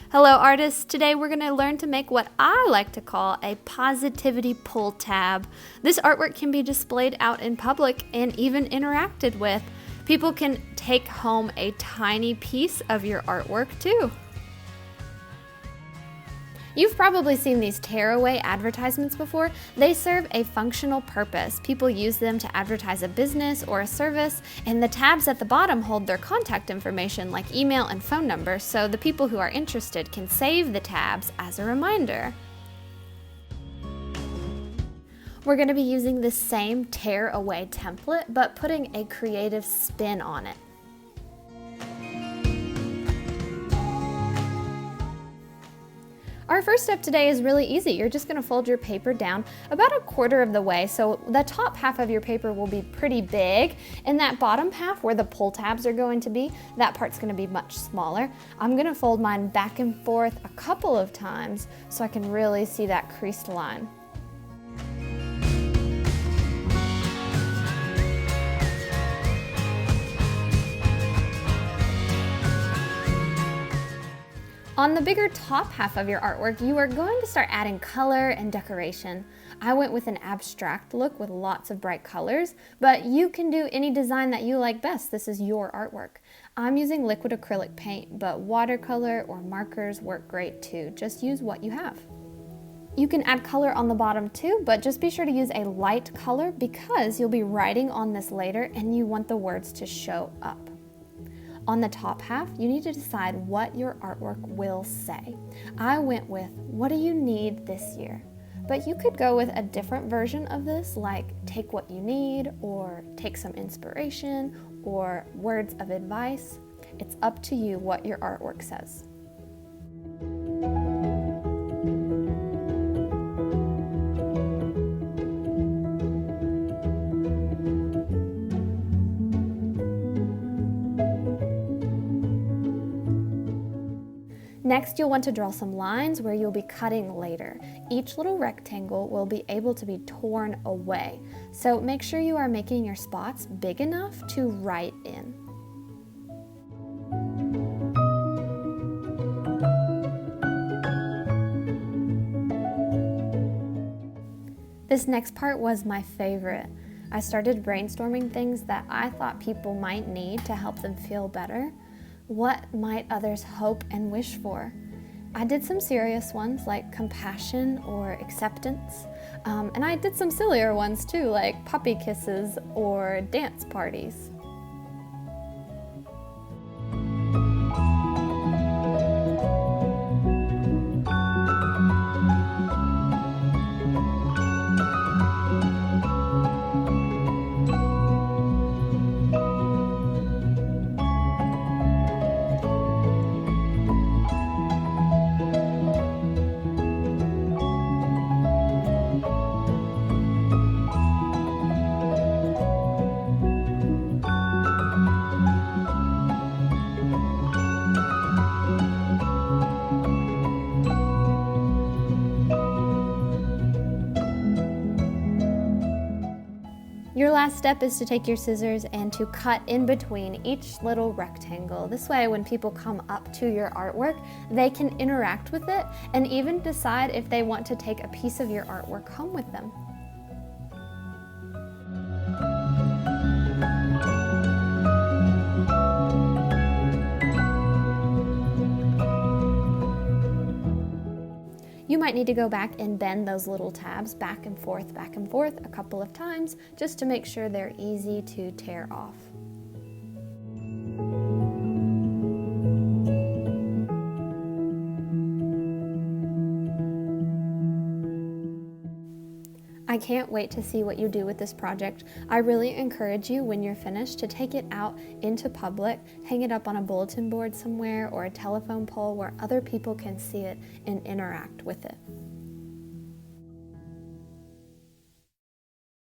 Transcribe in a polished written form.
Hello artists, today we're going to learn to make what I like to call a positivity pull tab. This artwork can be displayed out in public and even interacted with. People can take home a tiny piece of your artwork too. You've probably seen these tearaway advertisements before. They serve a functional purpose. People use them to advertise a business or a service, and the tabs at the bottom hold their contact information like email and phone number, so the people who are interested can save the tabs as a reminder. We're going to be using the same tearaway template, but putting a creative spin on it. Our first step today is really easy. You're just going to fold your paper down about a quarter of the way, so the top half of your paper will be pretty big, and that bottom half where the pull tabs are going to be, that part's going to be much smaller. I'm going to fold mine back and forth a couple of times so I can really see that creased line. On the bigger top half of your artwork, you are going to start adding color and decoration. I went with an abstract look with lots of bright colors, but you can do any design that you like best. This is your artwork. I'm using liquid acrylic paint, but watercolor or markers work great too. Just use what you have. You can add color on the bottom too, but just be sure to use a light color because you'll be writing on this later and you want the words to show up. On the top half, you need to decide what your artwork will say. I went with, what do you need this year? But you could go with a different version of this, like take what you need, or take some inspiration, or words of advice. It's up to you what your artwork says. Next, you'll want to draw some lines where you'll be cutting later. Each little rectangle will be able to be torn away, so make sure you are making your spots big enough to write in. This next part was my favorite. I started brainstorming things that I thought people might need to help them feel better. What might others hope and wish for? I did some serious ones like compassion or acceptance, and I did some sillier ones too, like puppy kisses or dance parties. Your last step is to take your scissors and to cut in between each little rectangle. This way, when people come up to your artwork, they can interact with it and even decide if they want to take a piece of your artwork home with them. You might need to go back and bend those little tabs back and forth a couple of times just to make sure they're easy to tear off. I can't wait to see what you do with this project. I really encourage you when you're finished to take it out into public, hang it up on a bulletin board somewhere or a telephone pole where other people can see it and interact with it.